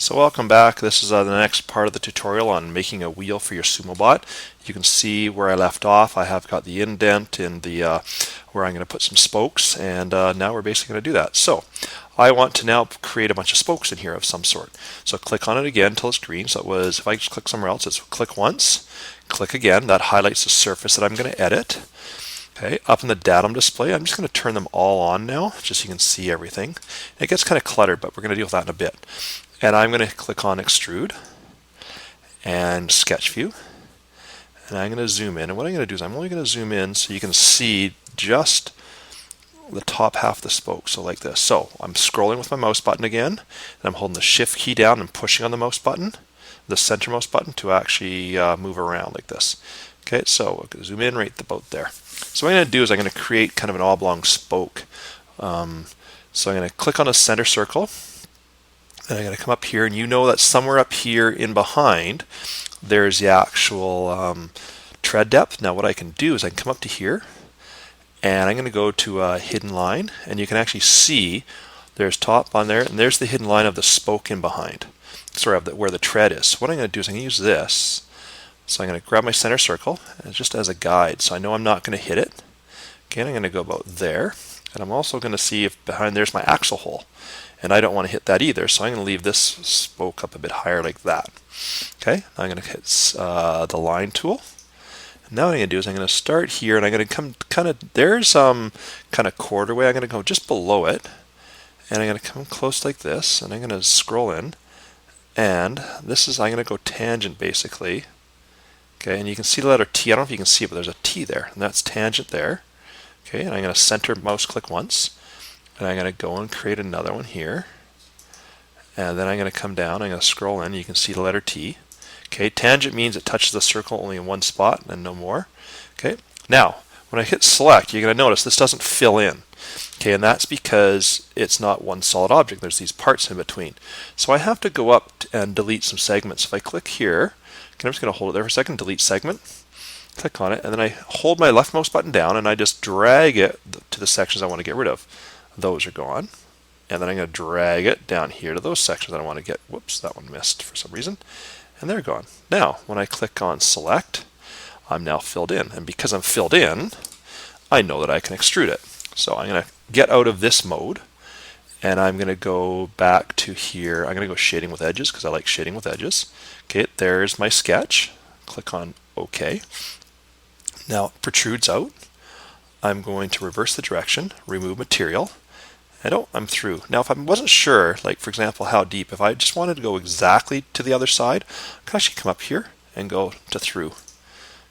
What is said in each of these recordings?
So welcome back. This is the next part of the tutorial on making a wheel for your Sumo bot. You can see where I left off. I have got the indent in the where I'm going to put some spokes, and now we're basically going to do that. So I want to now create a bunch of spokes in here of some sort. So click on it again until it's green. So it was, if I just click somewhere else, it's click once, click again. That highlights the surface that I'm going to edit. Okay, up in the datum display, I'm just going to turn them all on now, just so you can see everything. It gets kind of cluttered, but we're going to deal with that in a bit. And I'm going to click on Extrude and Sketch View. And I'm going to zoom in. And what I'm going to do is I'm only going to zoom in so you can see just the top half of the spoke. So like this. So I'm scrolling with my mouse button again, and I'm holding the Shift key down and pushing on the mouse button, the centermost button, to actually move around like this. Okay, so I'm going to zoom in right about there. So what I'm going to do is I'm going to create kind of an oblong spoke. So I'm going to click on the center circle. And I'm going to come up here, and you know that somewhere up here in behind there's the actual tread depth. Now what I can do is I can come up to here, and I'm going to go to a hidden line, and you can actually see there's top on there, and there's the hidden line of the spoke in behind, sorry, of where the tread is. So what I'm going to do is I'm going to use this. So I'm going to grab my center circle, and just as a guide, so I know I'm not going to hit it. Okay, I'm going to go about there, and I'm also going to see if behind there's my axle hole. And I don't want to hit that either, so I'm going to leave this spoke up a bit higher like that. Okay, now I'm going to hit the line tool. And now what I'm going to do is I'm going to start here, and I'm going to come kind of, there's kind of quarter way. I'm going to go just below it, and I'm going to come close like this, and I'm going to scroll in, and this is, I'm going to go tangent basically. Okay, and you can see the letter T. I don't know if you can see it, but there's a T there, and that's tangent there. Okay, and I'm going to center mouse click once. And I'm going to go and create another one here. And then I'm going to come down, I'm going to scroll in, you can see the letter T. Okay, tangent means it touches the circle only in one spot and no more. Okay, now when I hit select, you're going to notice this doesn't fill in. Okay, and that's because it's not one solid object, there's these parts in between. So I have to go up and delete some segments. If I click here, okay, I'm just going to hold it there for a second, delete segment. Click on it, and then I hold my left mouse button down and I just drag it to the sections I want to get rid of. Those are gone. And then I'm going to drag it down here to those sections that I want to get. Whoops, that one missed for some reason. And they're gone. Now, when I click on select, I'm now filled in. And because I'm filled in, I know that I can extrude it. So I'm going to get out of this mode, and I'm going to go back to here. I'm going to go shading with edges because I like shading with edges. Okay, there's my sketch. Click on OK. Now it protrudes out. I'm going to reverse the direction, remove material, and oh, I'm through. Now if I wasn't sure, like for example how deep, if I just wanted to go exactly to the other side, I can actually come up here and go to through.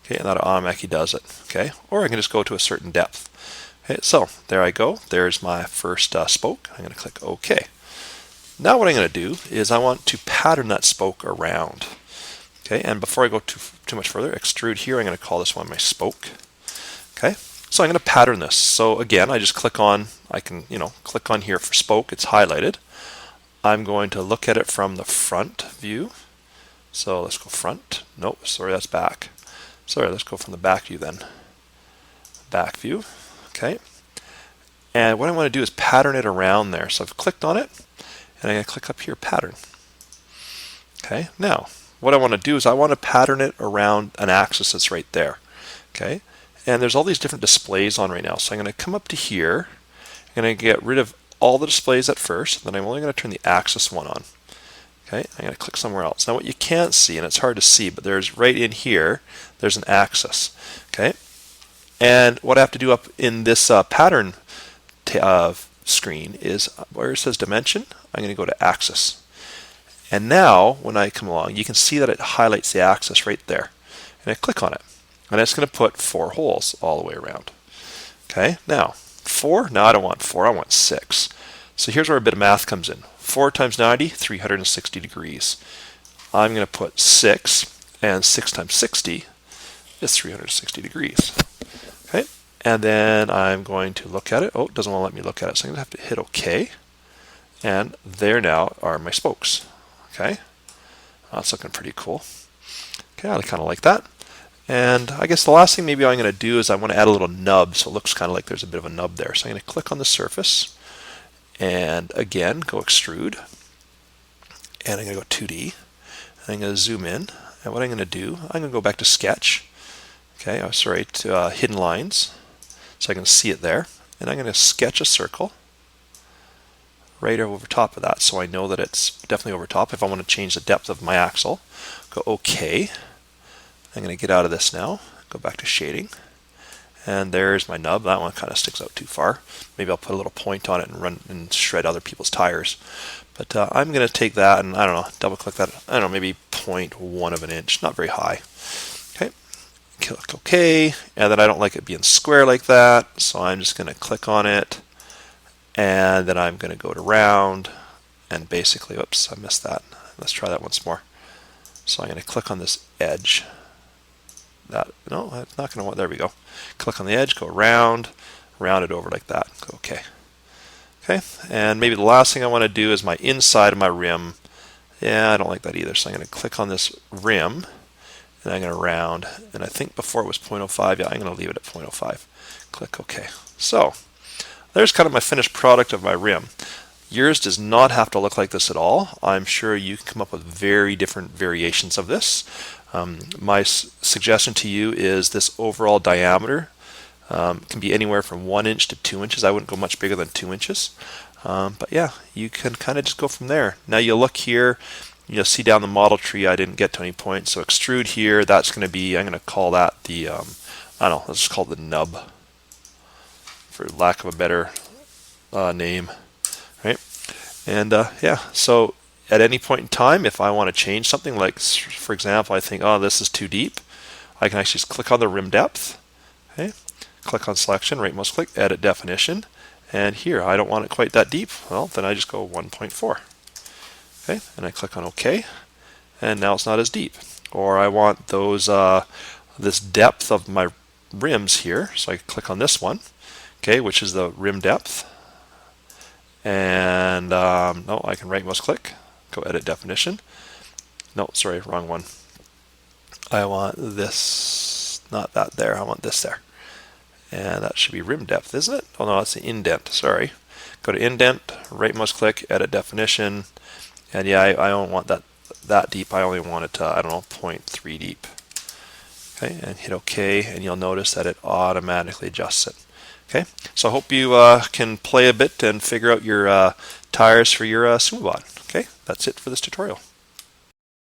Okay, and that automatically does it. Okay, or I can just go to a certain depth. Okay, so there I go. There's my first spoke. I'm going to click OK. Now what I'm going to do is I want to pattern that spoke around. Okay, and before I go too much further, extrude here, I'm going to call this one my spoke. Okay. So I'm going to pattern this. So again, I just click on, I can, click on here for spoke, it's highlighted. I'm going to look at it from the front view. So let's go front. Nope, sorry, that's back. Sorry, let's go from the back view then. Back view, okay. And what I want to do is pattern it around there. So I've clicked on it, and I'm going to click up here, pattern. Okay, now, what I want to do is I want to pattern it around an axis that's right there. Okay. And there's all these different displays on right now. So I'm going to come up to here. I'm going to get rid of all the displays at first. Then I'm only going to turn the axis one on. Okay, I'm going to click somewhere else. Now what you can't see, and it's hard to see, but there's right in here, there's an axis. Okay, and what I have to do up in this pattern screen is where it says dimension, I'm going to go to axis. And now when I come along, you can see that it highlights the axis right there. And I click on it. And it's going to put 4 holes all the way around. Okay, now 4, no, I don't want 4, I want 6. So here's where a bit of math comes in. 4 times 90, 360 degrees. I'm going to put 6, and 6 times 60 is 360 degrees. Okay, and then I'm going to look at it. Oh, it doesn't want to let me look at it, so I'm going to have to hit OK. And there now are my spokes. Okay, that's looking pretty cool. Okay, I kind of like that. And I guess the last thing maybe I'm going to do is I want to add a little nub, so it looks kind of like there's a bit of a nub there. So I'm going to click on the surface, and again, go extrude, and I'm going to go 2D. I'm going to zoom in, and what I'm going to do, I'm going to go back to sketch. Okay, oh, sorry, to hidden lines, so I can see it there. And I'm going to sketch a circle right over top of that, so I know that it's definitely over top. If I want to change the depth of my axle, go OK. I'm going to get out of this now, go back to shading, and there's my nub. That one kind of sticks out too far. Maybe I'll put a little point on it and run and shred other people's tires. But I'm going to take that and, I don't know, double click that, I don't know, maybe 0.1 of an inch, not very high. Okay, click OK, and then I don't like it being square like that, so I'm just going to click on it, and then I'm going to go to round, and basically, whoops, I missed that. Let's try that once more. So I'm going to click on this edge. No, it's not going to want, there we go. Click on the edge, go round, round it over like that, go OK. Okay, and maybe the last thing I want to do is my inside of my rim. Yeah, I don't like that either, so I'm going to click on this rim, and I'm going to round, and I think before it was 0.05, yeah, I'm going to leave it at 0.05. Click OK. So, there's kind of my finished product of my rim. Yours does not have to look like this at all. I'm sure you can come up with very different variations of this. My suggestion to you is this overall diameter can be anywhere from 1 inch to 2 inches. I wouldn't go much bigger than 2 inches. But yeah, you can kind of just go from there. Now you look here, you'll see down the model tree I didn't get to any points. So extrude here, that's going to be, I'm going to call that the, I don't know, let's just call it the nub, for lack of a better name, right? And yeah, so at any point in time, if I want to change something, like for example, I think, oh, this is too deep, I can actually just click on the rim depth, okay? Click on selection, right mouse click, edit definition, and here I don't want it quite that deep. Well, then I just go 1.4, okay, and I click on OK, and now it's not as deep. Or I want those this depth of my rims here, so I click on this one, okay, which is the rim depth, and no, I can right mouse click, go edit definition. No, sorry, wrong one. I want this, not that there, I want this there. And that should be rim depth, isn't it? Oh no, that's the indent, sorry. Go to indent, right mouse click, edit definition, and yeah, I don't want that deep, I only want it, I don't know, 0.3 deep. Okay, and hit OK, and you'll notice that it automatically adjusts it. Okay, so I hope you can play a bit and figure out your tires for your Sumo bot. Okay, that's it for this tutorial.